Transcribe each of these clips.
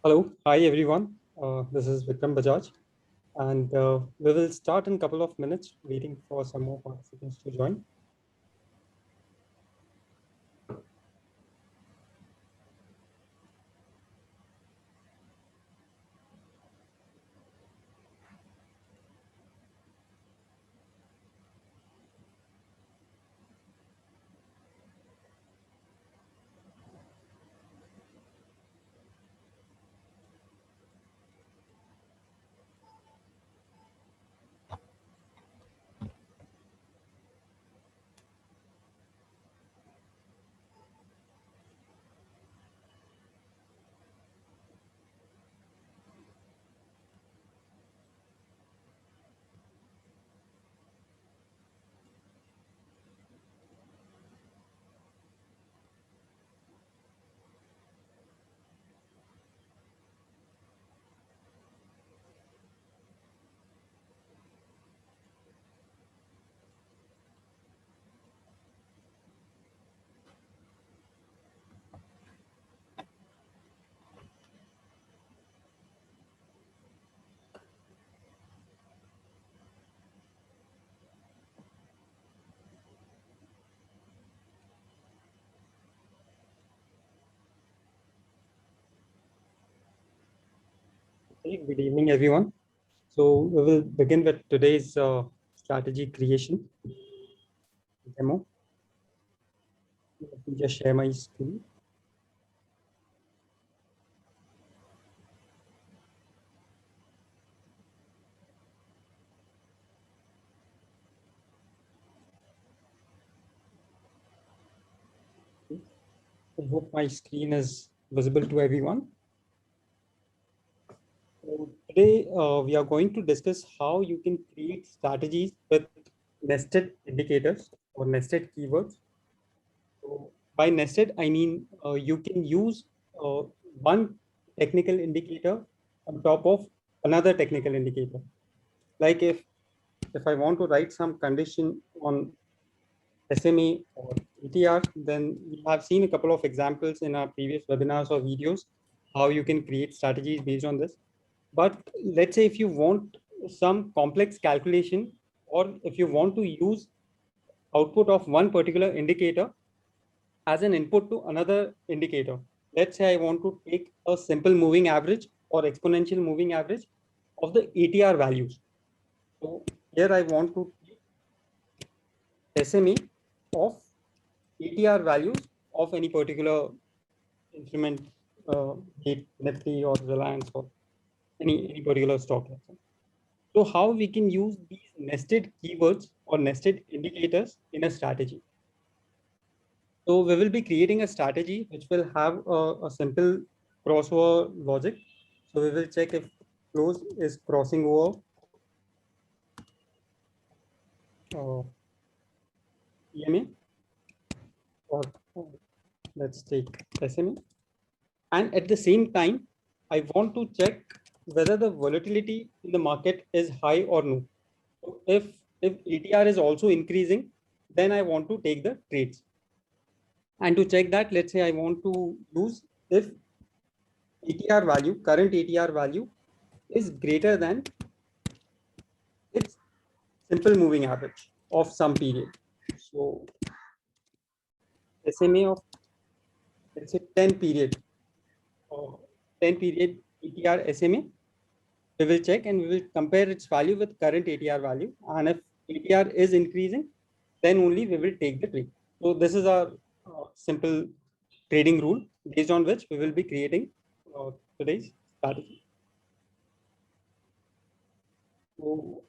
Hello, hi everyone. This is Vikram Bajaj, and we will start in a couple of minutes, waiting for some more participants to join. Okay, good evening, everyone. So we will begin with today's strategy creation demo. Let me just share my screen. I hope my screen is visible to everyone. So today we are going to discuss how you can create strategies with nested indicators or nested keywords. So by nested, I mean you can use one technical indicator on top of another technical indicator. Like if I want to write some condition on SMA or ETR, then we have seen a couple of examples in our previous webinars or videos how you can create strategies based on this. But let's say if you want some complex calculation, or if you want to use output of one particular indicator as an input to another indicator. Let's say I want to take a simple moving average or exponential moving average of the ATR values. So here I want to take SMA of ATR values of any particular instrument, be it Nifty or Reliance or any particular stock. So how we can use these nested keywords or nested indicators in a strategy. So we will be creating a strategy which will have a simple crossover logic. So we will check if close is crossing over EMA, or let's take SMA. And at the same time, I want to check whether the volatility in the market is high or no. So if ATR is also increasing, then I want to take the trades. And to check that, let's say I want to use if ATR value, current ATR value is greater than its simple moving average of some period. So SMA of, let's say, 10 period or 10 period ATR SMA, we will check and we will compare its value with current ATR value. And if ATR is increasing, then only we will take the trade. So this is our simple trading rule based on which we will be creating today's strategy. So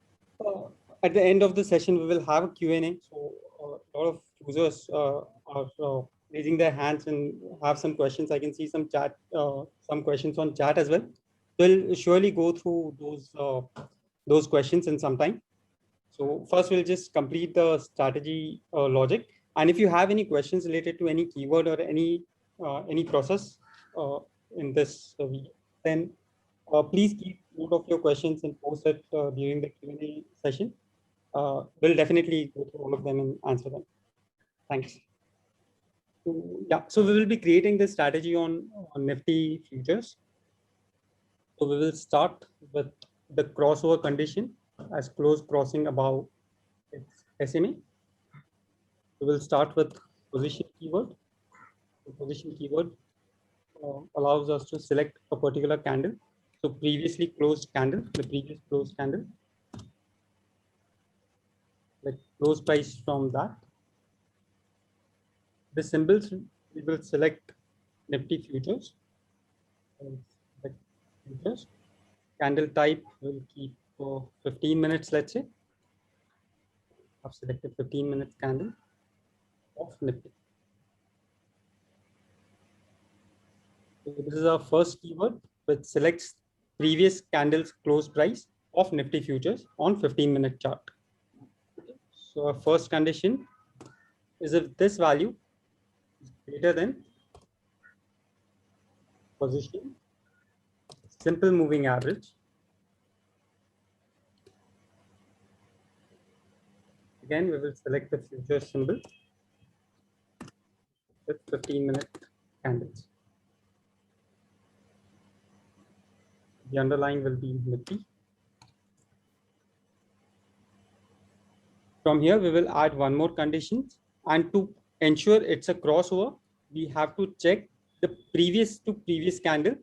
at the end of the session, we will have a Q&A. So a lot of users are raising their hands and have some questions. I can see some chat, some questions on chat as well. We'll surely go through those questions in some time. So first, we'll just complete the strategy logic. And if you have any questions related to any keyword or any process in this video, then please keep note of your questions and post it during the Q&A session. We'll definitely go through all of them and answer them. Thanks. So, yeah, so we will be creating this strategy on Nifty futures. So we will start with the crossover condition as close crossing above its SMA. We will start with position keyword. The position keyword allows us to select a particular candle. So previously closed candle, the previous closed candle, like close price from that. The symbols we will select Nifty futures. Select futures. Candle type will keep for 15 minutes, let's say. I've selected 15 minutes candle of Nifty. So this is our first keyword, which selects previous candle's close price of Nifty futures on 15-minute chart. So our first condition is if this value is greater than position simple moving average. Again, we will select the future symbol with 15-minute candles. The underlying will be Nifty. From here, we will add one more condition, and to ensure it's a crossover, we have to check the previous to previous candle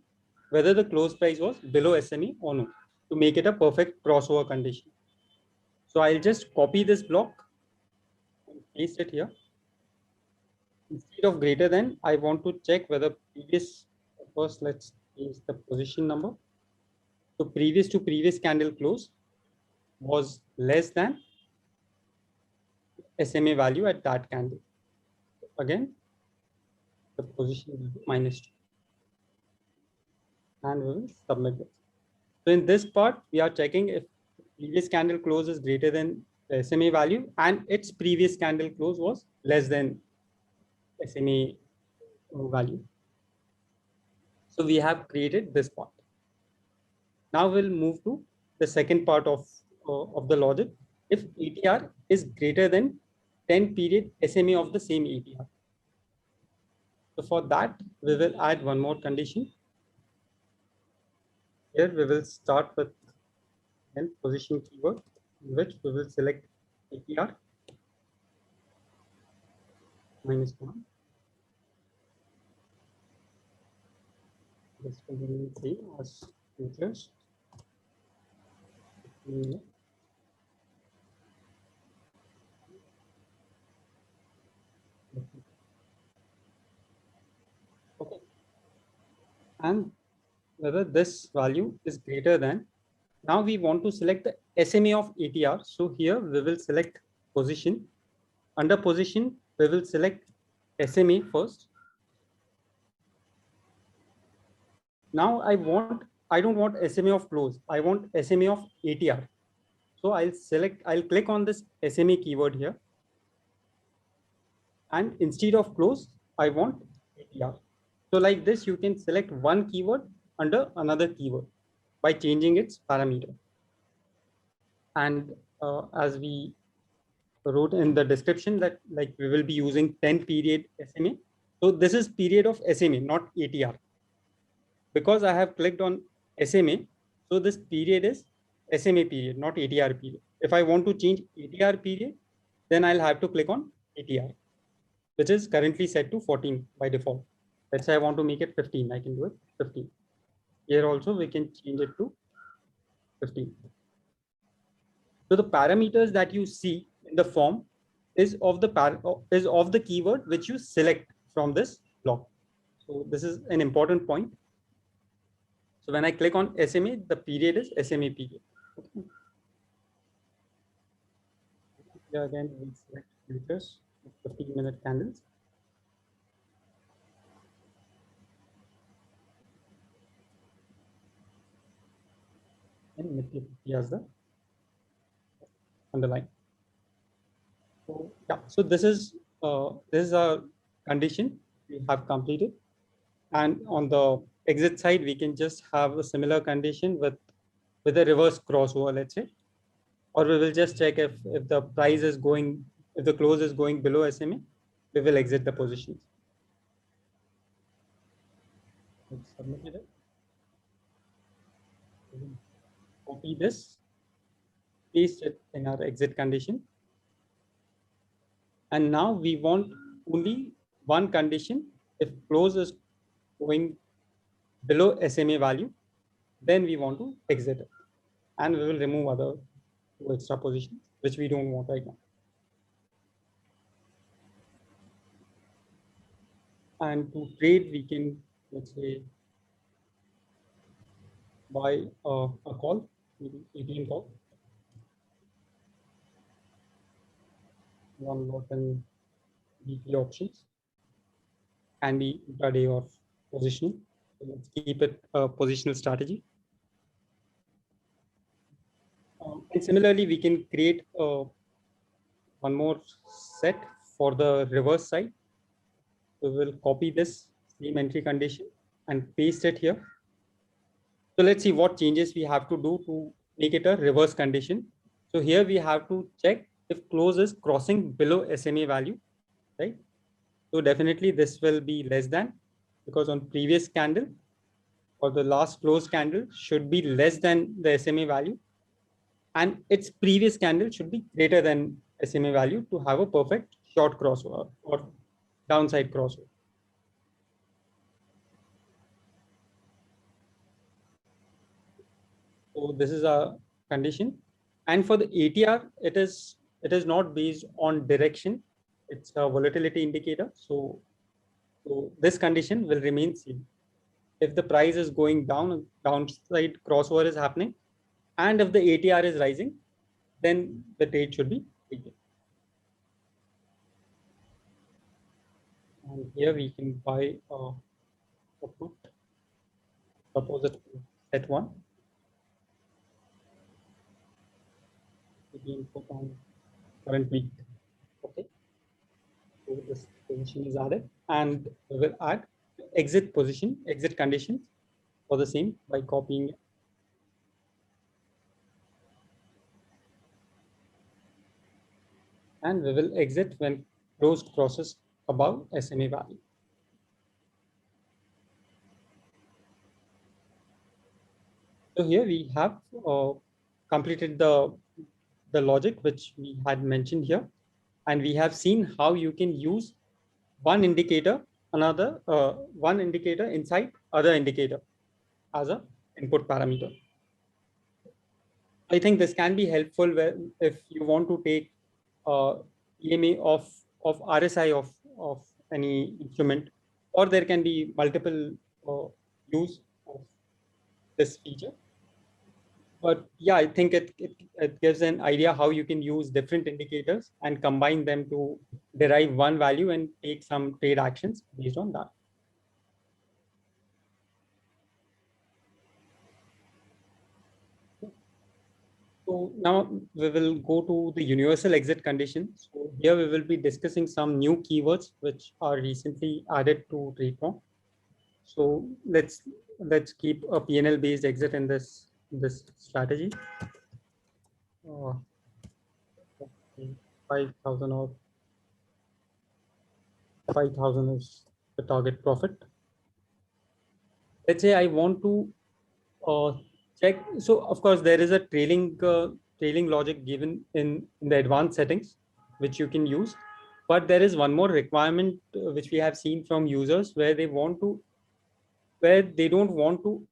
whether the close price was below SMA or no to make it a perfect crossover condition. So I'll just copy this block and paste it here. Instead of greater than, I want to check whether previous, first let's change the position number. So previous to previous candle close was less than SMA value at that candle. Again, the position will be -2. And we will submit it. So in this part, we are checking if previous candle close is greater than the SMA value and its previous candle close was less than SMA value. So we have created this part. Now we'll move to the second part of the logic. If ATR is greater than 10 period SMA of the same ATR. So for that, we will add one more condition. Here we will start with position keyword, in which we will select ATR -1. This will remain same as futures. Okay. And whether this value is greater than, now we want to select the SMA of ATR. So here we will select position. Under position, we will select SMA first. Now I don't want SMA of close. I want SMA of ATR. So I'll click on this SMA keyword here. And instead of close, I want ATR. So like this, you can select one keyword under another keyword by changing its parameter. And as we wrote in the description that like we will be using 10 period SMA. So this is period of SMA, not ATR. Because I have clicked on SMA, so this period is SMA period, not ATR period. If I want to change ATR period, then I'll have to click on ATR, which is currently set to 14 by default. Let's say I want to make it 15, I can do it 15. Here also we can change it to 15. So the parameters that you see in the form is of the keyword which you select from this block. So this is an important point. So when I click on SMA, the period is SMA period. Okay. Here again, we'll select futures, 15-minute candles. And Nifty 50 as the underline. So yeah, so this is a condition we have completed, and on the exit side we can just have a similar condition with a reverse crossover, let's say, or we will just check if the price is going, if the close is going below SMA, we will exit the positions. Let's submit it. copy this, paste it in our exit condition. And now we want only one condition. If close is going below SMA value, then we want to exit it. And we will remove other two extra positions, which we don't want right now. And to trade, we can, let's say, buy a call, maybe ATM call, one lot in weekly options, can be intraday or positioning. So let's keep it a positional strategy. And similarly, we can create one more set for the reverse side. We will copy this same entry condition and paste it here. So let's see what changes we have to do to make it a reverse condition. So here we have to check if close is crossing below SMA value, right? So definitely this will be less than, because on previous candle or the last close candle should be less than the SMA value, and its previous candle should be greater than SMA value to have a perfect short crossover or downside crossover. So this is a condition. And for the ATR, it is not based on direction. It's a volatility indicator. So this condition will remain same. If the price is going down, downside crossover is happening, and if the ATR is rising, then the trade should be taken. And here we can buy a put. Suppose it set one. Again, put on current week. Okay. So this position is added, and we will add exit position, exit conditions for the same by copying it. And we will exit when closed crosses above SMA value. So here we have completed the logic which we had mentioned here, and we have seen how you can use one indicator inside other indicator as a input parameter. I think this can be helpful if you want to take EMA of RSI of any instrument, or there can be multiple use of this feature. But yeah, I think it gives an idea how you can use different indicators and combine them to derive one value and take some trade actions based on that. So now we will go to the universal exit condition. So here we will be discussing some new keywords which are recently added to TradePrompt. So let's keep a PNL based exit in this strategy. 5,000 or 5,000 is the target profit. Let's say I want to check. So of course there is a trailing logic given in the advanced settings, which you can use. But there is one more requirement which we have seen from users where they don't want to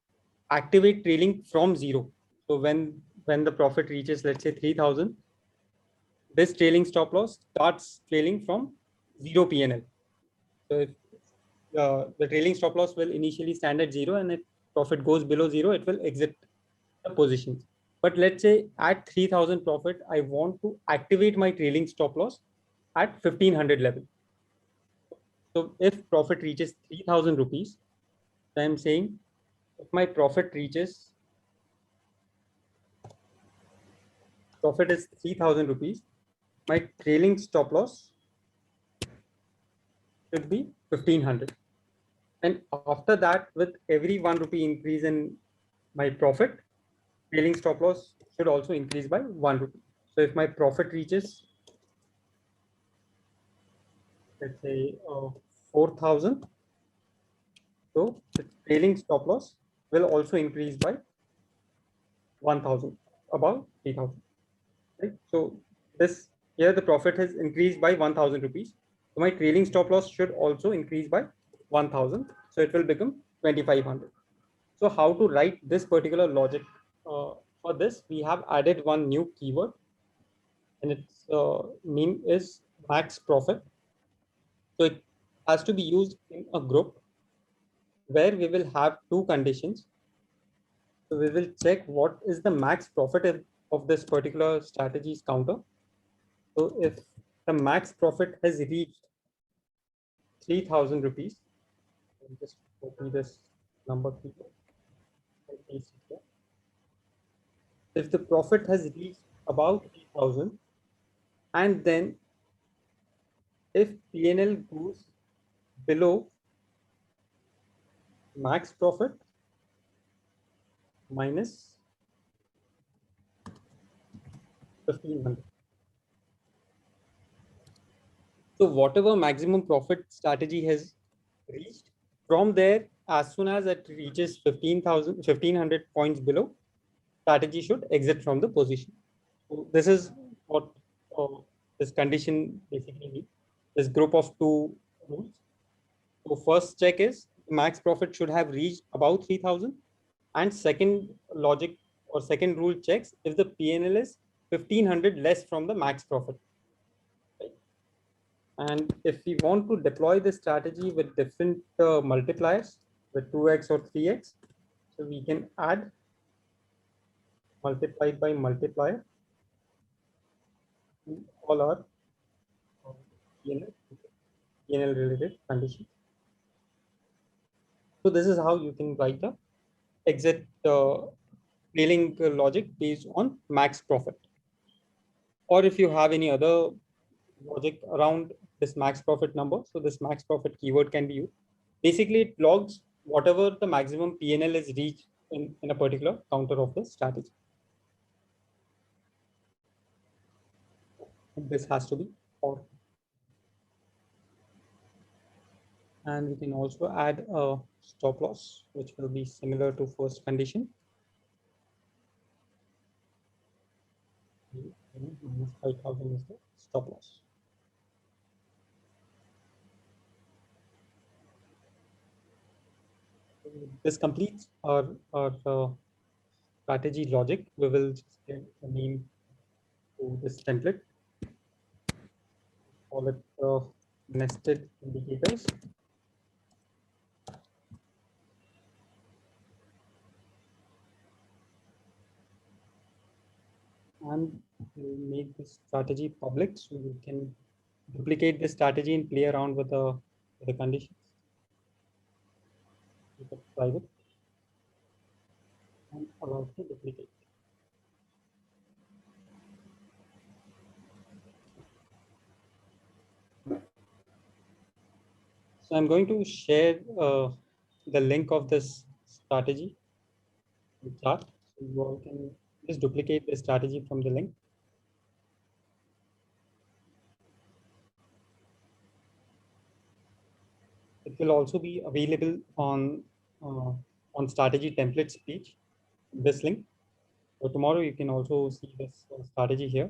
activate trailing from zero. So when the profit reaches, let's say 3,000, this trailing stop loss starts trailing from zero PNL. So if the trailing stop loss will initially stand at zero, and if profit goes below zero, it will exit the positions. But let's say at 3,000 profit, I want to activate my trailing stop loss at 1,500 level. So if profit reaches 3,000 rupees, I'm saying if my profit is 3,000 rupees, my trailing stop loss should be 1,500. And after that, with every 1 rupee increase in my profit, trailing stop loss should also increase by 1 rupee. So if my profit reaches, let's say 4,000, so the trailing stop loss will also increase by 1,000, above 3,000, right? So this here the profit has increased by 1,000 rupees. So my trailing stop loss should also increase by 1,000. So it will become 2,500. So how to write this particular logic? For this, we have added one new keyword, and its name is max profit. So it has to be used in a group where we will have two conditions. So we will check what is the max profit of this particular strategy's counter. So if the max profit has reached 3,000 rupees, I'll just copy this number here. If the profit has reached about 3,000, and then if PNL goes below max profit minus 1,500. So whatever maximum profit strategy has reached, from there, as soon as it reaches 1,500 points below, strategy should exit from the position. So this is what uh, this condition basically means. This group of two rules. So first check is max profit should have reached about 3,000, and second logic or second rule checks if the PNL is 1,500 less from the max profit. Right? And if we want to deploy this strategy with different multipliers, with 2x or 3x, so we can add multiplied by multiplier to all our PNL related conditions. So this is how you can write a exit trailing logic based on max profit. Or if you have any other logic around this max profit number, so this max profit keyword can be used. Basically, it logs whatever the maximum PNL is reached in a particular counter of the strategy. This has to be or. And we can also add a stop loss, which will be similar to first condition. Minus 5,000 is the stop loss. This completes our strategy logic. We will just get a name to this template. Call it nested indicators. And we'll make this strategy public so you can duplicate this strategy and play around with the conditions. Keep it private and allow to duplicate. So I'm going to share the link of this strategy chart. So you all can just duplicate the strategy from the link. It will also be available on strategy templates page, this link. So tomorrow you can also see this strategy here.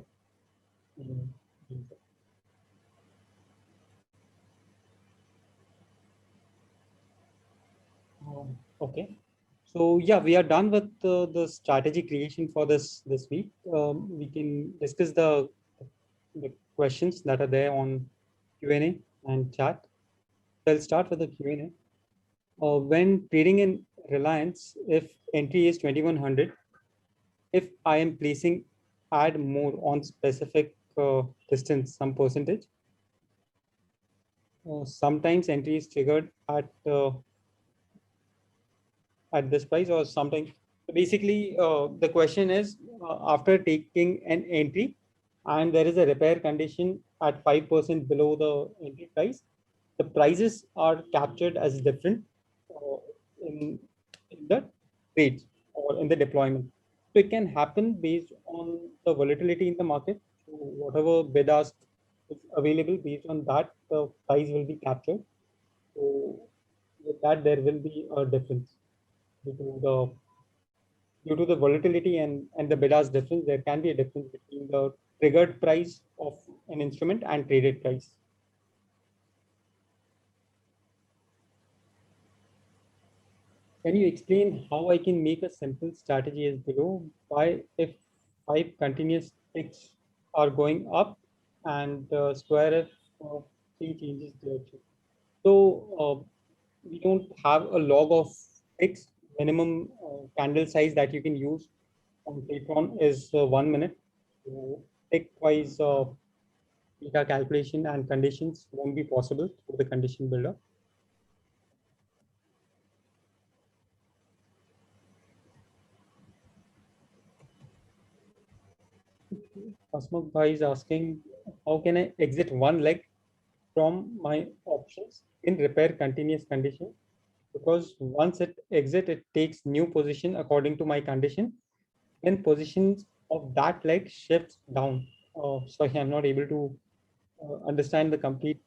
Okay. So yeah, we are done with the strategy creation for this week. We can discuss the questions that are there on Q&A and chat. So I'll start with the Q&A. When trading in Reliance, if entry is 2100, if I am placing add more on specific distance, some percentage, sometimes entry is triggered at this price, or sometimes. Basically, the question is after taking an entry and there is a repair condition at 5% below the entry price, the prices are captured as different uh, in, in the trades or in the deployment. So it can happen based on the volatility in the market. So whatever bid ask is available, based on that, the price will be captured. So with that, there will be a difference due to the due to the volatility and the bid-ask difference, there can be a difference between the triggered price of an instrument and traded price. Can you explain how I can make a simple strategy as below? Why if five continuous ticks are going up and square if three changes direction? So we don't have a log of ticks. Minimum candle size that you can use on Patreon is 1 minute. So tick wise data calculation and conditions won't be possible through the condition builder. Asmuk Bhai is asking, how can I exit one leg from my options in repair continuous condition? Because once it exit, it takes new position according to my condition. Then positions of that leg shifts down. Sorry, I'm not able to understand the complete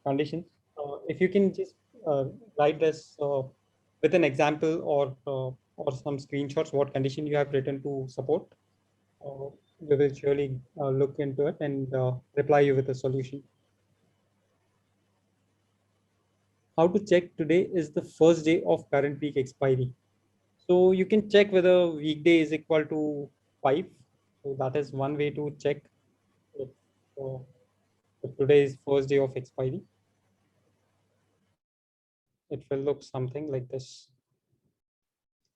conditions. If you can just write this with an example or some screenshots, what condition you have written to support, uh, we will surely look into it and reply you with a solution. How to check today is the first day of current week expiry. So you can check whether weekday is equal to 5. So that is one way to check if, uh, if today is first day of expiry. It will look something like this.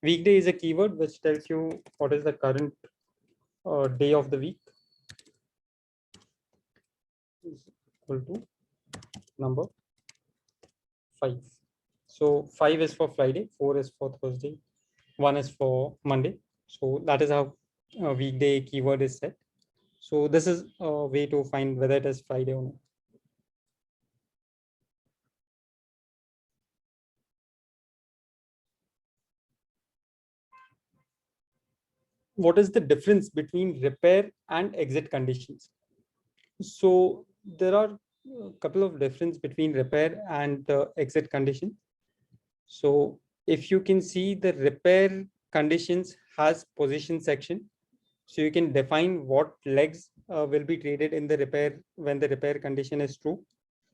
Weekday is a keyword which tells you what is the current day of the week is equal to number 5. So 5 is for Friday, 4 is for Thursday, 1 is for Monday. So that is how weekday keyword is set. So this is a way to find whether it is Friday or not. What is the difference between repair and exit conditions? So there are a couple of difference between repair and exit condition. So if you can see, the repair conditions has position section. So you can define what legs will be traded in the repair when the repair condition is true.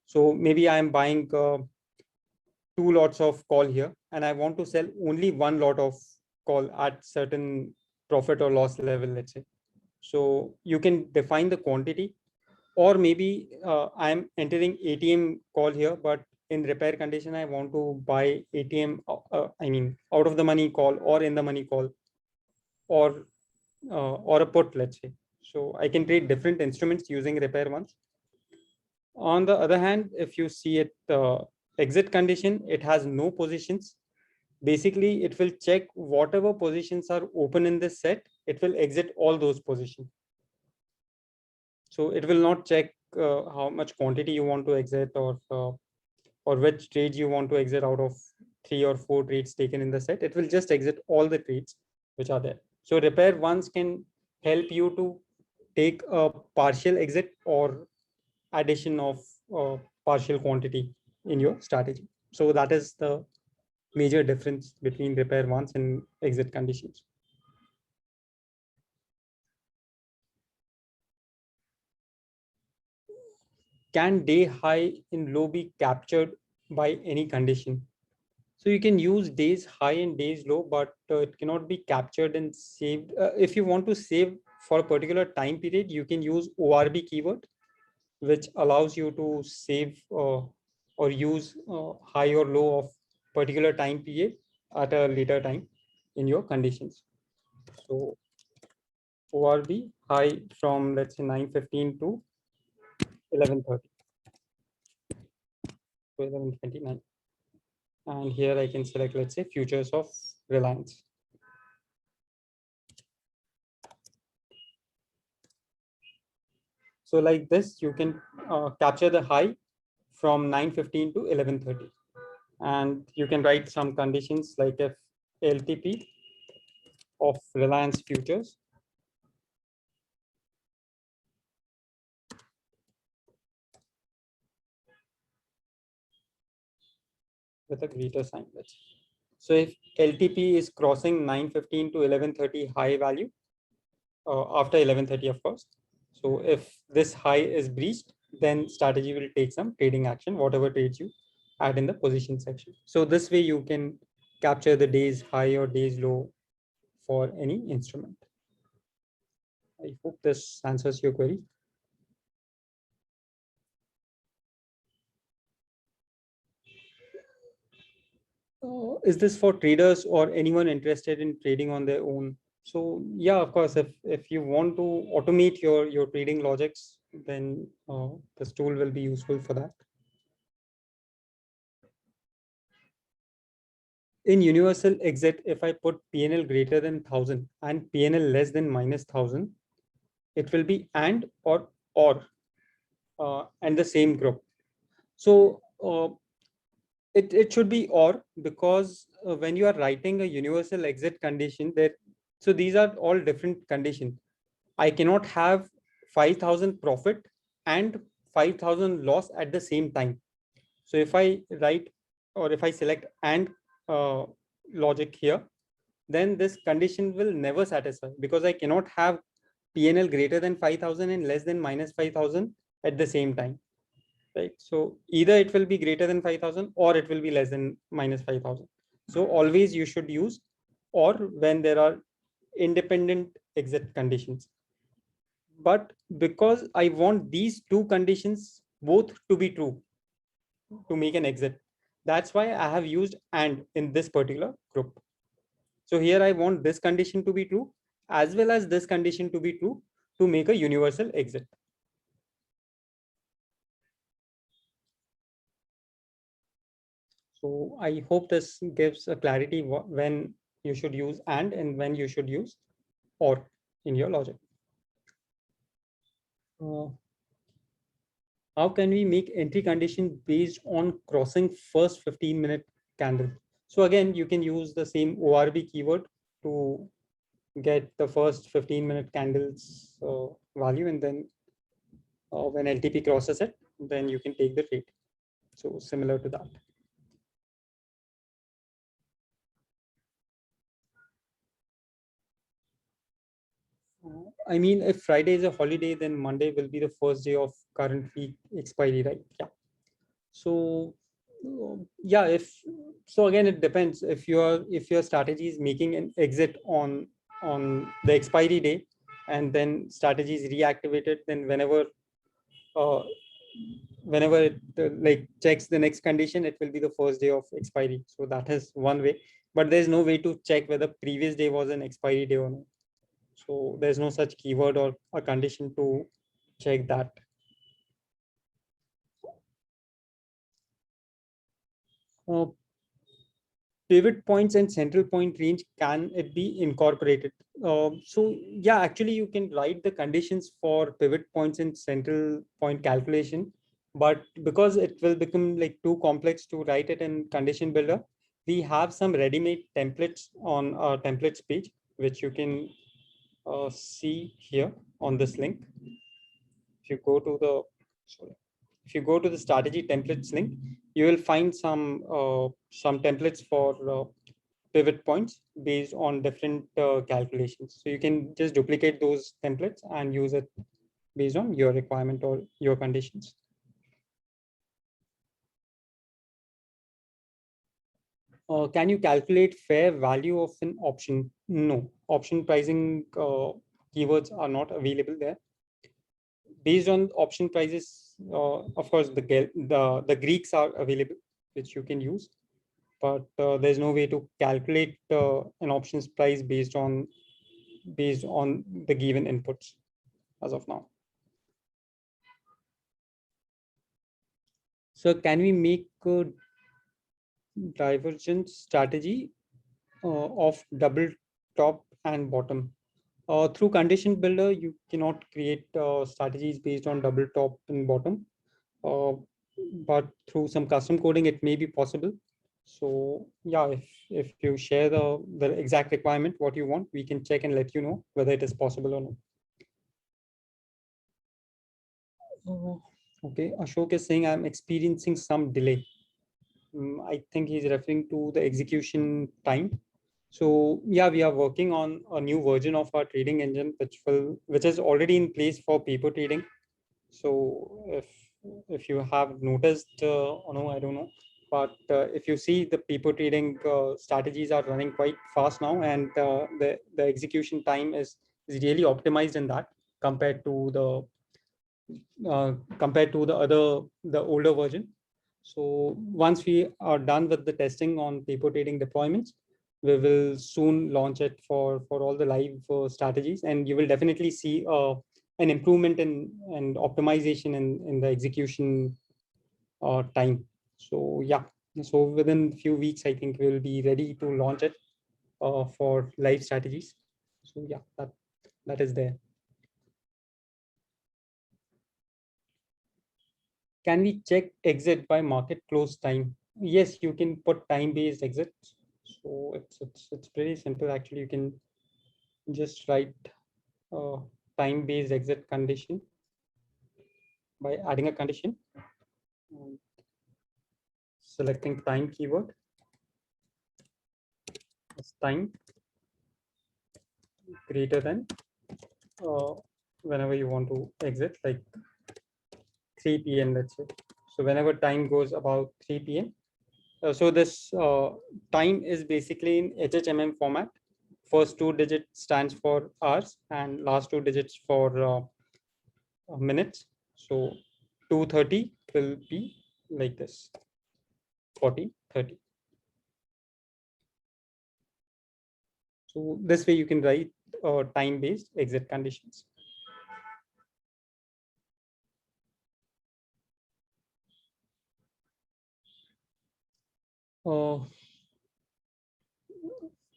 So maybe I am buying 2 lots of call here and I want to sell only 1 lot of call at certain profit or loss level, let's say. So you can define the quantity, or maybe I'm entering ATM call here, but in repair condition, I want to buy ATM, I mean, out of the money call or in the money call, or a put, let's say. So I can trade different instruments using repair ones. On the other hand, if you see it exit condition, it has no positions. Basically, it will check whatever positions are open in this set, it will exit all those positions. So it will not check how much quantity you want to exit or which trades you want to exit out of 3 or 4 trades taken in the set. It will just exit all the trades which are there. So repair ones can help you to take a partial exit or addition of partial quantity in your strategy. So that is the major difference between repair ones and exit conditions. Can day high in low be captured by any condition? So you can use days high and days low, but it cannot be captured and saved. If you want to save for a particular time period, you can use ORB keyword, which allows you to save or use high or low of particular time period at a later time in your conditions. So ORB high from, let's say, 9:15 to 11:30 to 11:29. And here I can select, let's say, futures of Reliance. So like this, you can capture the high from 9:15 to 11:30. And you can write some conditions like if LTP of Reliance futures with a greater sign. So if LTP is crossing 9:15 to 11:30 high value, after 11:30, of course. So if this high is breached, then strategy will take some trading action, whatever trades you add in the position section. So this way you can capture the day's high or day's low for any instrument. I hope this answers your query. Is this for traders or anyone interested in trading on their own? So yeah, of course, if you want to automate your trading logics, then this tool will be useful for that. In universal exit, if I put PNL greater than 1000 and PNL less than -1000, it will be and or and the same group. So it should be or, because when you are writing a universal exit condition there, so these are all different conditions. I cannot have 5000 profit and 5000 loss at the same time. So if I write, or if I select and logic here, then this condition will never satisfy, because I cannot have PNL greater than 5000 and less than -5000 at the same time, right? So either it will be greater than 5000 or it will be less than -5000. So always you should use or when there are independent exit conditions. But because I want these two conditions both to be true to make an exit, that's why I have used and in this particular group. So here I want this condition to be true as well as this condition to be true to make a universal exit. So I hope this gives a clarity when you should use and when you should use or in your logic. Uh, how can we make entry condition based on crossing first 15-minute candle? So again, you can use the same ORB keyword to get the first 15-minute candles value, and then when LTP crosses it, then you can take the trade. So similar to that. I mean, if Friday is a holiday, then Monday will be the first day of current week expiry, right? Yeah. So yeah, if so, again, it depends. If your strategy is making an exit on the expiry day, and then strategy is reactivated, then uh, whenever it like checks the next condition, it will be the first day of expiry. So that is one way, but there's no way to check whether previous day was an expiry day or not. So there's no such keyword or a condition to check that. Uh, Pivot points and central point range, can it be incorporated? So yeah, actually you can write the conditions for pivot points and central point calculation, but because it will become like too complex to write it in condition builder, we have some ready-made templates on our templates page, which you can see here on this link. If you go to the sorry, if you go to the strategy templates link, you will find some templates for pivot points based on different calculations. So you can just duplicate those templates and use it based on your requirement or your conditions. Can you calculate fair value of an option? No, option pricing keywords are not available there. Based on option prices, of course, the Greeks are available, which you can use, but there's no way to calculate an options price based on the given inputs as of now. So can we make a divergence strategy of double top and bottom? Through condition builder, you cannot create strategies based on double top and bottom, but through some custom coding, it may be possible. So yeah, if you share the exact requirement, what you want, we can check and let you know whether it is possible or not. Okay, Ashok is saying I'm experiencing some delay. I think he's referring to the execution time. So yeah, we are working on a new version of our trading engine, which is already in place for paper trading. So if you have noticed, or no, I don't know, but if you see, the paper trading strategies are running quite fast now, and the execution time is really optimized in that compared to the older version. So once we are done with the testing on paper trading deployments, we will soon launch it for all the live strategies, and you will definitely see an improvement in and optimization in the execution time. So yeah, so within few weeks, I think we'll be ready to launch it for live strategies. So yeah, that is there. Can we check exit by market close time? Yes, you can put time-based exit. So it's pretty simple actually. You can just write uh, time-based exit condition by adding a condition, and selecting time keyword as time greater than uh, whenever you want to exit, like 3 p.m. let's say. So whenever time goes about 3 p.m. So this time is basically in HHMM format. First two digits stands for hours and last two digits for minutes. So 2:30 will be like this, 40:30. So this way you can write time-based exit conditions. Uh,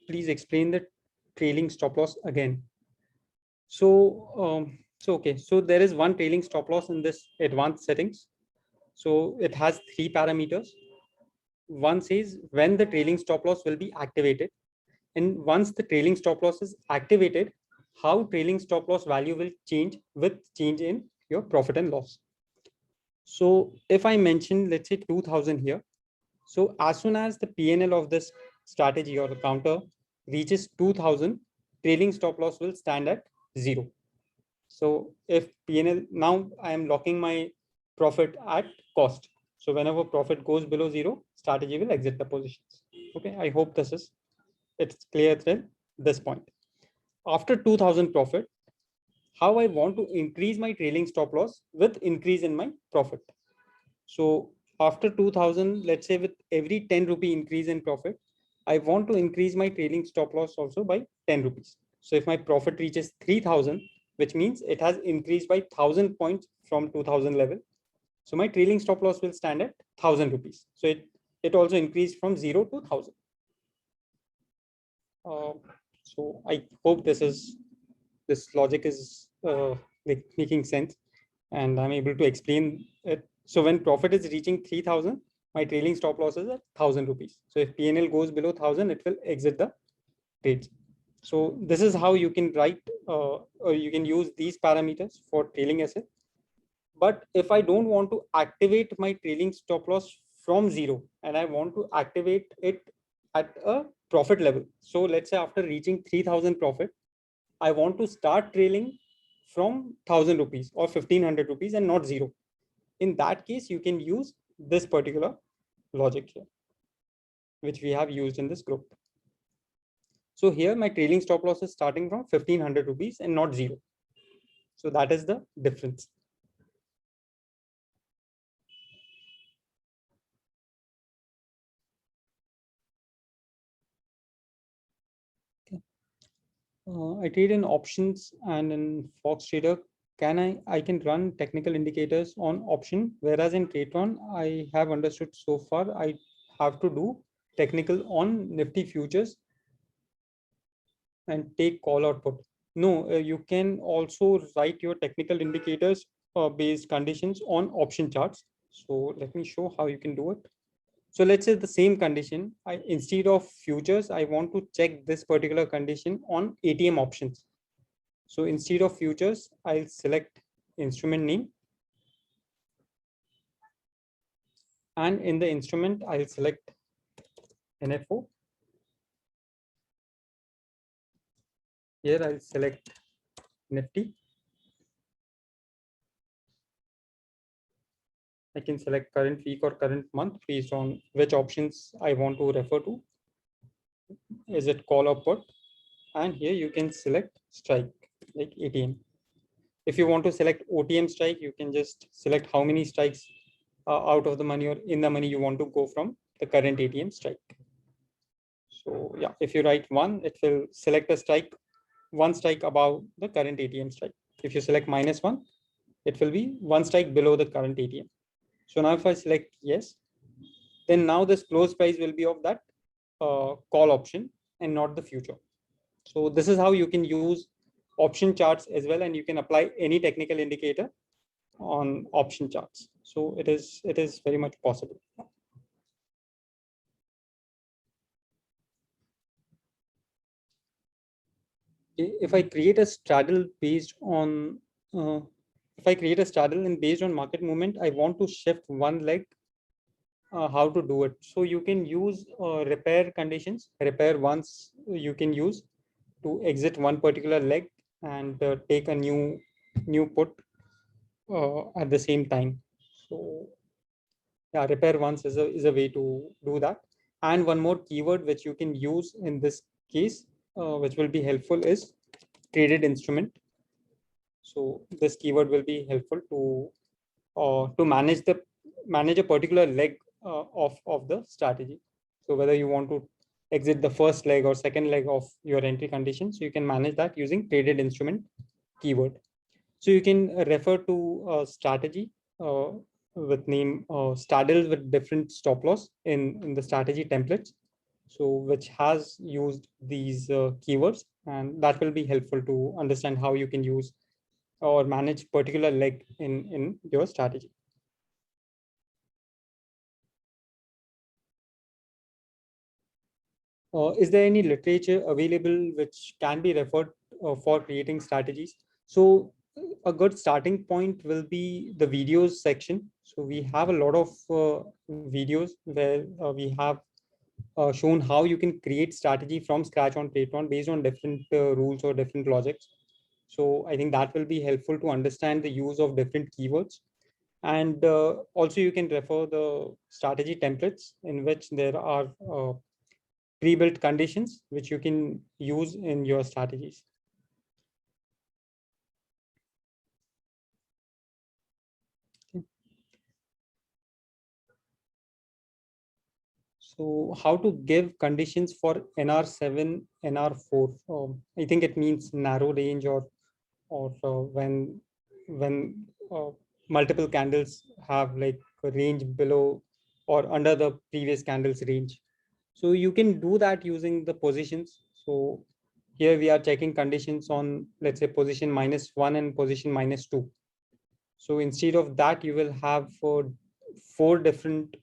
Please explain the trailing stop loss again. So okay, so there is one trailing stop loss in this advanced settings. So it has three parameters. One says when the trailing stop loss will be activated, and once the trailing stop loss is activated, how trailing stop loss value will change with change in your profit and loss. So if I mention, let's say 2000 here, so as soon as the PNL of this strategy or the counter reaches 2000, trailing stop loss will stand at 0. So if PNL, now I am locking my profit at cost. So whenever profit goes below 0, strategy will exit the positions. Okay, I hope it's clear till this point. After 2000 profit, how I want to increase my trailing stop loss with increase in my profit. So after 2000, let's say with every 10 rupee increase in profit, I want to increase my trailing stop loss also by 10 rupees. So if my profit reaches 3000, which means it has increased by 1000 points from 2000 level. So my trailing stop loss will stand at 1000 rupees. So it also increased from 0 to 1000. So I hope this logic is like making sense, and I'm able to explain it. So when profit is reaching 3000, my trailing stop loss is at 1000 rupees. So if PNL goes below 1000, it will exit the trades. So this is how you can write or you can use these parameters for trailing asset. But if I don't want to activate my trailing stop loss from 0 and I want to activate it at a profit level. So let's say after reaching 3000 profit, I want to start trailing from 1000 rupees or 1500 rupees and not 0. In that case, you can use this particular logic here, which we have used in this group. So here my trailing stop loss is starting from 1500 rupees and not 0. So that is the difference. I trade in options and in Fox Trader. I can run technical indicators on option, whereas in Tradetron, I have understood so far I have to do technical on Nifty futures and take call or put. No, you can also write your technical indicators based conditions on option charts. So let me show how you can do it. So let's say the same condition, instead of futures, I want to check this particular condition on ATM options. So instead of futures, I'll select instrument name. And in the instrument, I'll select NFO. Here I'll select Nifty. I can select current week or current month based on which options I want to refer to. Is it call or put? And here you can select strike, like ATM. If you want to select OTM strike, you can just select how many strikes out of the money or in the money you want to go from the current ATM strike. So yeah, if you write one, it will select a strike, one strike above the current ATM strike. If you select -1, it will be one strike below the current ATM. So now if I select yes, then now this close price will be of that call option and not the future. So this is how you can use option charts as well, and you can apply any technical indicator on option charts. So it is very much possible. If I create a straddle based on if I create a straddle and based on market movement, I want to shift one leg. How to do it? So you can use repair conditions. Repair once you can use to exit one particular leg and take a new put at the same time. So yeah, repair once is a way to do that. And one more keyword which you can use in this case, which will be helpful, is traded instrument. So this keyword will be helpful to manage a particular leg of the strategy. So whether you want to exit the first leg or second leg of your entry conditions, you can manage that using traded instrument keyword. So you can refer to a strategy with name straddle with different stop loss in the strategy templates. So which has used these keywords, and that will be helpful to understand how you can use or manage particular leg in your strategy. Is there any literature available which can be referred for creating strategies? So a good starting point will be the videos section. So we have a lot of videos where we have shown how you can create strategy from scratch on Patreon based on different rules or different logics. So I think that will be helpful to understand the use of different keywords. And also you can refer the strategy templates in which there are pre-built conditions which you can use in your strategies. So how to give conditions for NR7, NR4? I think it means narrow range or when multiple candles have like a range below or under the previous candle's range. So you can do that using the positions. So here we are checking conditions on, let's say, position -1 and position -2. So instead of that, you will have four different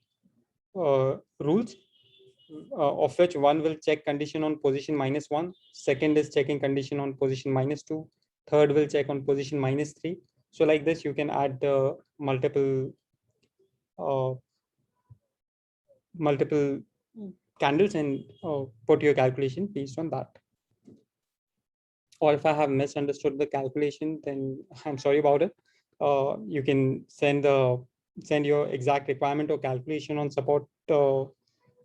rules, of which one will check condition on position -1, second is checking condition on position -2, third will check on position -3. So like this, you can add uh, multiple candles and put your calculation based on that. Or if I have misunderstood the calculation, then I'm sorry about it. You can send your exact requirement or calculation on support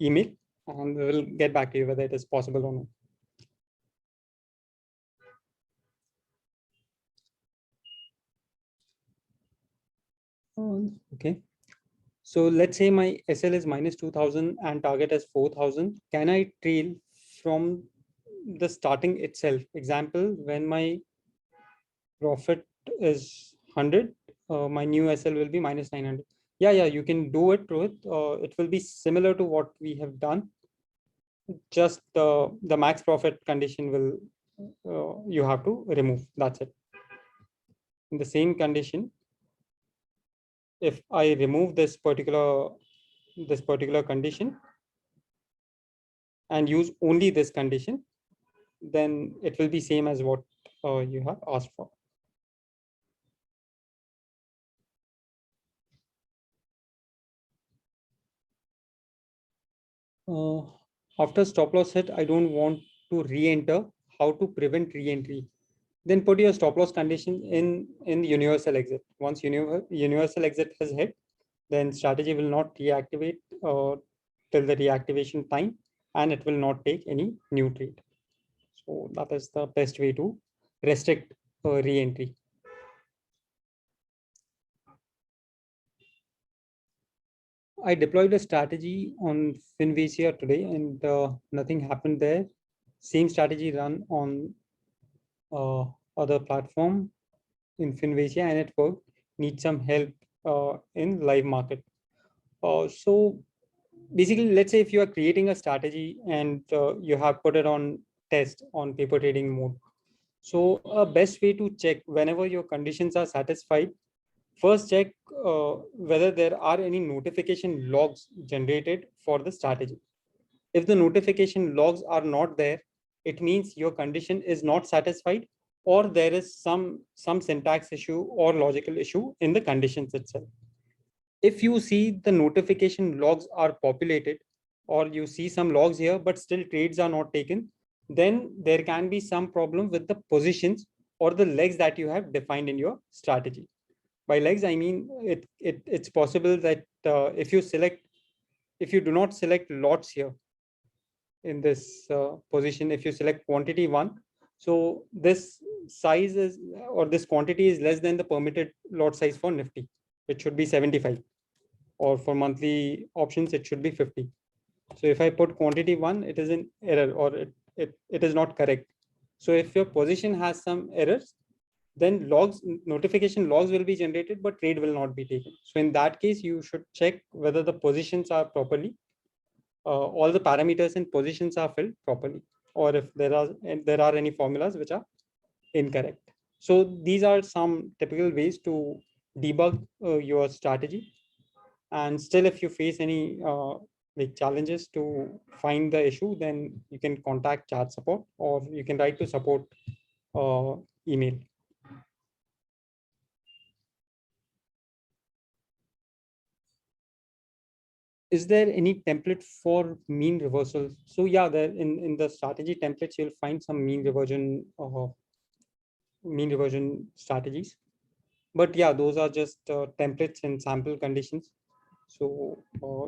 email, and we'll get back to you whether it is possible or not. Okay. So let's say my SL is -2000 and target is 4000. Can I trail from the starting itself? Example, when my profit is 100, my new SL will be -900. Yeah, you can do it, Rohit. It will be similar to what we have done. Just the max profit condition will you have to remove. That's it. In the same condition, if I remove this particular condition and use only this condition, then it will be same as what you have asked for. Uh, After stop loss hit, I don't want to re-enter. How to prevent re-entry? Then put your stop loss condition in universal exit. Once universal exit has hit, then strategy will not reactivate till the reactivation time, and it will not take any new trade. So that is the best way to restrict re-entry. I deployed a strategy on Finvicia today, and nothing happened there. Same strategy run on uh, other platform in Finvicia, and it worked. Need some help in live market. So basically, let's say if you are creating a strategy and you have put it on test on paper trading mode. So a best way to check whenever your conditions are satisfied, first check whether there are any notification logs generated for the strategy. If the notification logs are not there, it means your condition is not satisfied, or there is some syntax issue or logical issue in the conditions itself. If you see the notification logs are populated, or you see some logs here but still trades are not taken, then there can be some problem with the positions or the legs that you have defined in your strategy. By legs, I mean it's possible that if you do not select lots here in this position, if you select quantity 1, so this size is, or this quantity is less than the permitted lot size for Nifty, which should be 75, or for monthly options it should be 50. So if I put quantity 1, it is an error, or it is not correct. So if your position has some errors, then notification logs will be generated, but trade will not be taken. So in that case, you should check whether the positions are properly, all the parameters and positions are filled properly, or if there are any formulas which are incorrect. So these are some typical ways to debug your strategy. And still, if you face any like challenges to find the issue, then you can contact chat support, or you can write to support email. Is there any template for mean reversal? So yeah, there in the strategy templates, you'll find some mean reversion strategies. But yeah, those are just templates and sample conditions. So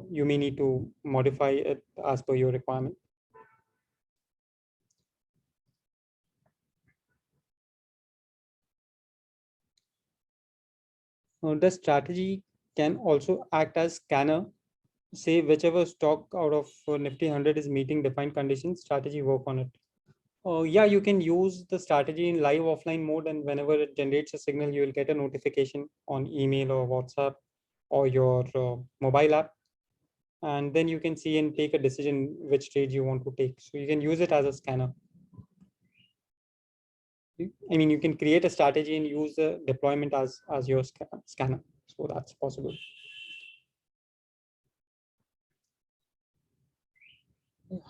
you may need to modify it as per your requirement. The strategy can also act as scanner. Say whichever stock out of Nifty 100 is meeting defined conditions, strategy work on it. Yeah, you can use the strategy in live offline mode, and whenever it generates a signal, you will get a notification on email or WhatsApp or your mobile app, and then you can see and take a decision which trade you want to take. So you can use it as a scanner. I mean, you can create a strategy and use the deployment as your scanner. So that's possible.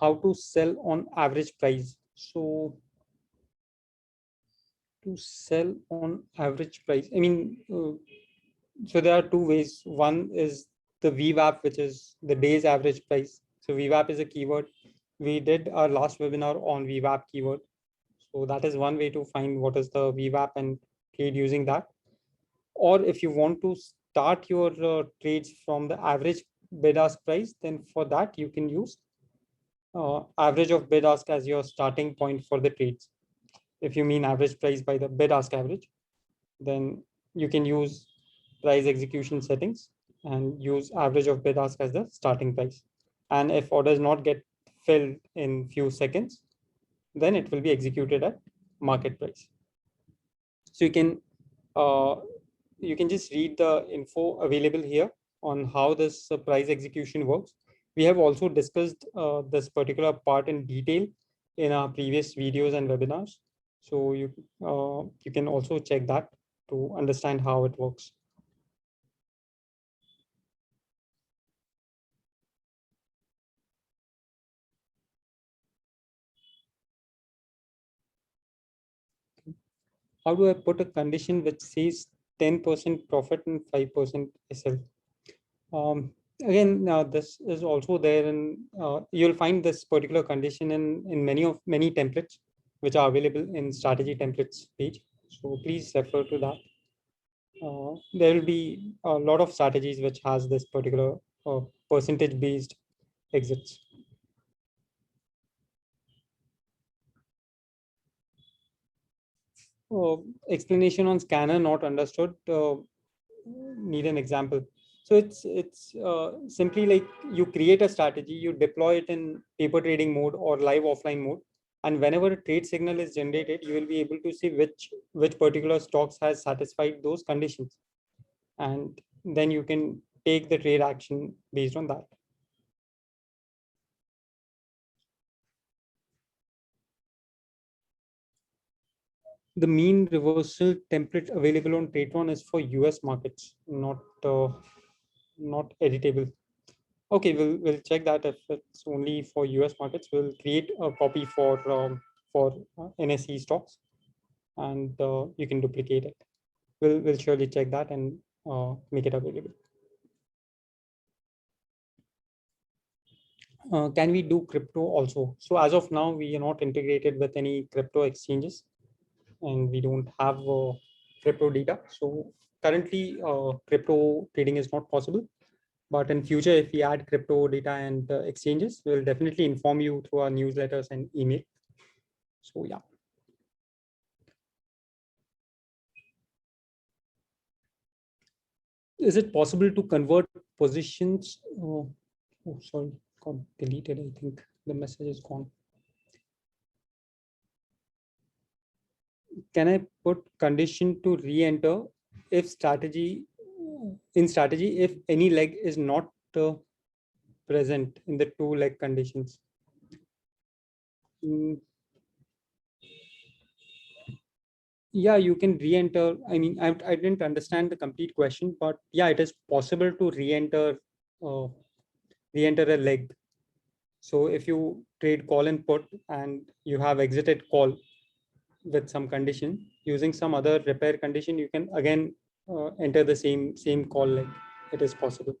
How to sell on average price? So to sell on average price, I mean, so there are two ways. One is the VWAP, which is the day's average price. So VWAP is a keyword. We did our last webinar on VWAP keyword. So that is one way to find what is the VWAP and trade using that. Or if you want to start your trades from the average bid ask price, then for that you can use average of bid ask as your starting point for the trades. If you mean average price by the bid ask average, then you can use price execution settings and use average of bid ask as the starting price. And if orders not get filled in few seconds, then it will be executed at market price. So uh, you can just read the info available here on how this price execution works. We have also discussed this particular part in detail in our previous videos and webinars. So you can also check that to understand how it works. How do I put a condition which says 10% profit and 5% SL? Again, this is also there, and you'll find this particular condition in many templates which are available in strategy templates page. So please refer to that. There will be a lot of strategies which has this particular percentage based exits. Explanation on scanner not understood. Need an example. So it's simply like you create a strategy, you deploy it in paper trading mode or live offline mode, and whenever a trade signal is generated, you will be able to see which particular stocks has satisfied those conditions, and then you can take the trade action based on that. The mean reversal template available on Tradetron is for US markets, not editable. Okay, we'll check that. If it's only for US markets, we'll create a copy for NSE stocks, and you can duplicate it. We'll surely check that and make it available. Can we do crypto also? So as of now, we are not integrated with any crypto exchanges, and we don't have crypto data. So currently, crypto trading is not possible. But in future, if we add crypto data and exchanges, we'll definitely inform you through our newsletters and email. So yeah. Is it possible to convert positions? Oh, sorry, got deleted. I think the message is gone. Can I put condition to re-enter if strategy in strategy if any leg is not present in the two leg conditions? Mm, yeah, you can re-enter. I mean, I didn't understand the complete question, but yeah, it is possible to re-enter re-enter a leg. So if you trade call and put and you have exited call with some condition, using some other repair condition, you can again enter the same call leg. It is possible.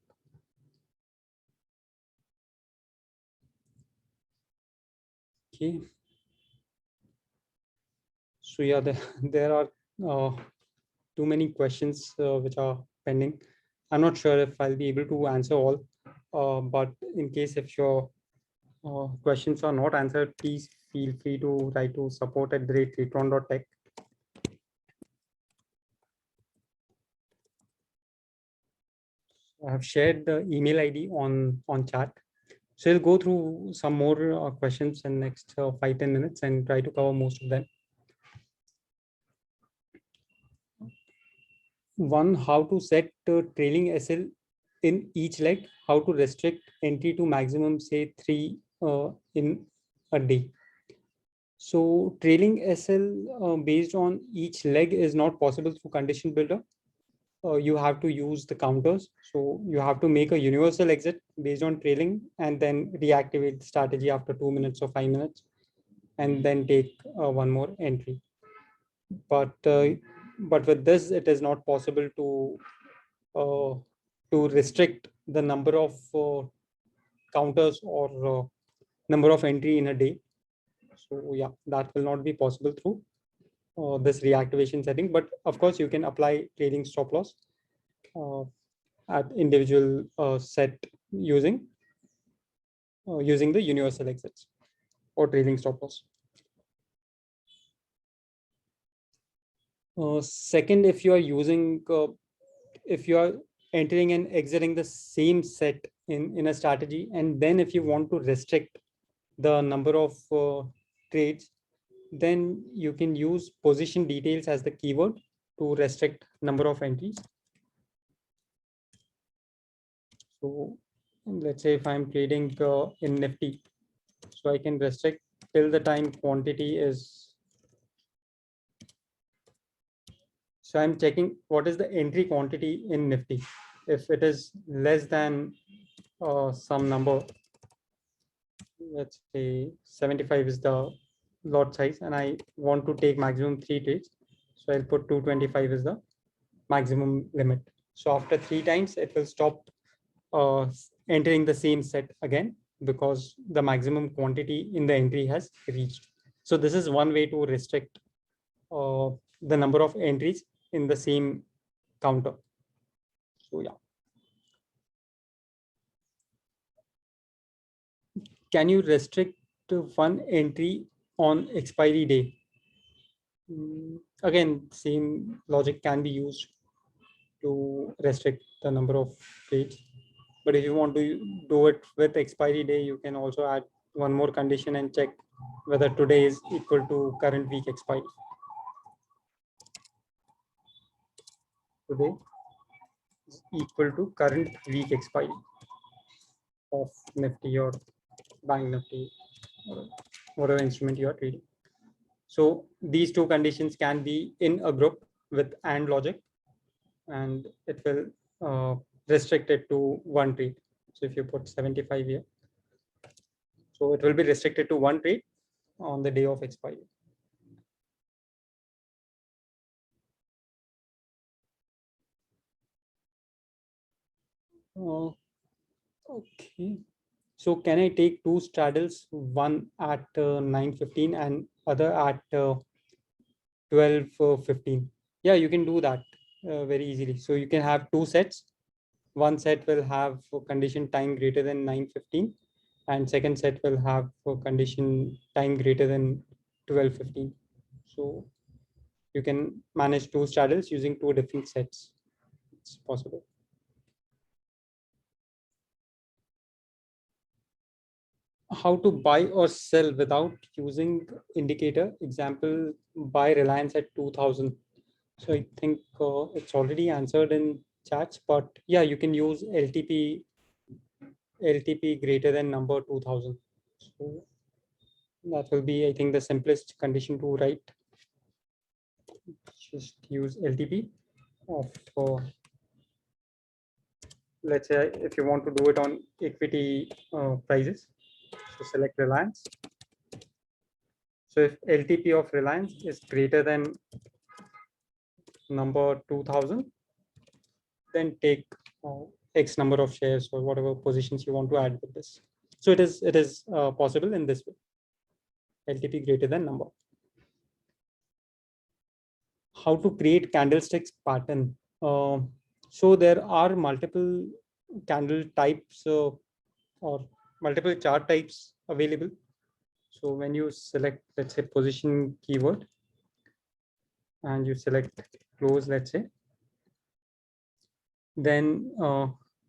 Okay. So yeah, there are too many questions which are pending. I'm not sure if I'll be able to answer all, but in case if your questions are not answered, please feel free to write to support@tradetron.tech. I have shared the email ID on chat. So we'll go through some more questions in next 5-10 minutes and try to cover most of them. One, how to set trailing SL in each leg, how to restrict entry to maximum, say 3 in a day. So trailing SL based on each leg is not possible through condition builder. You have to use the counters. So you have to make a universal exit based on trailing and then reactivate the strategy after 2 minutes or 5 minutes and then take one more entry. But with this, it is not possible uh, to restrict the number of counters or number of entry in a day. So yeah, that will not be possible through this reactivation setting. But of course, you can apply trailing stop loss uh, at individual set using the universal exits or trailing stop loss. Second, if you are entering and exiting the same set in a strategy, and then if you want to restrict the number of trades, then you can use position details as the keyword to restrict number of entries. So let's say if I'm trading in Nifty, so I can restrict till the time quantity is. So I'm checking what is the entry quantity in Nifty. If it is less than some number, let's say 75 is the lot size, and I want to take maximum 3 trades. So I'll put 225 is the maximum limit. So after 3 times, it will stop entering the same set again because the maximum quantity in the entry has reached. So this is one way to restrict the number of entries in the same counter. So yeah. Can you restrict to one entry on expiry day? Again, same logic can be used to restrict the number of trades. But if you want to do it with expiry day, you can also add one more condition and check whether today is equal to current week expiry. Today is equal to current week expiry of Nifty or Bank Nifty or whatever instrument you are trading. So these two conditions can be in a group with AND logic, and it will restrict it to one trade. So if you put 75 here, so it will be restricted to one trade on the day of expiry. Okay. So can I take two straddles, one at 9:15 and other at 12:15? Yeah, you can do that very easily. So you can have two sets. One set will have condition time greater than 9:15 and second set will have condition time greater than 12:15. So you can manage two straddles using two different sets. It's possible. How to buy or sell without using indicator. Example, buy Reliance at 2000. So I think it's already answered in chats, but yeah, you can use LTP greater than number 2000. So that will be, I think, the simplest condition to write. Just use LTP of, let's say, if you want to do it on equity prices, so select Reliance. So if LTP of Reliance is greater than number 2000, then take X number of shares or whatever positions you want to add with this. So it is possible in this way. LTP greater than number. How to create candlesticks pattern? So there are multiple candle types or multiple chart types available. So when you select, let's say, position keyword and you select close, let's say, then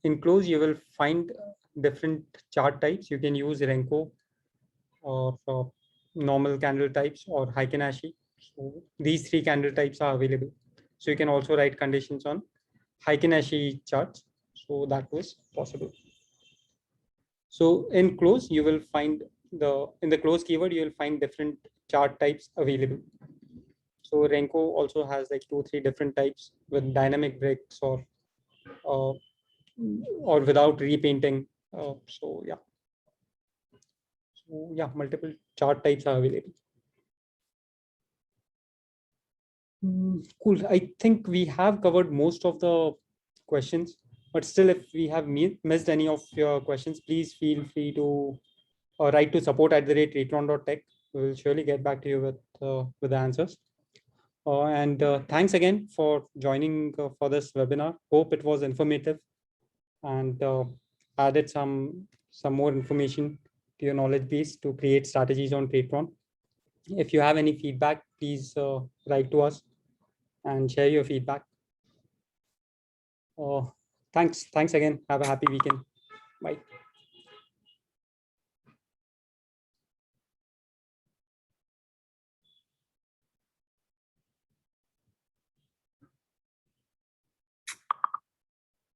in close you will find different chart types. You can use Renko or normal candle types or Heiken Ashi. So these three candle types are available. So you can also write conditions on Heiken Ashi charts. So that was possible. So in close, you will find in the close keyword, you will find different chart types available. So Renko also has like 2-3 different types with dynamic breaks or without repainting. So yeah. So yeah, multiple chart types are available. Cool. I think we have covered most of the questions, but still, if we have missed any of your questions, please feel free to write to support@ratron.tech. We will surely get back to you with the answers. And thanks again for joining for this webinar. Hope it was informative and added some more information to your knowledge base to create strategies on Tradetron. If you have any feedback, please write to us and share your feedback. Thanks again. Have a happy weekend. Bye.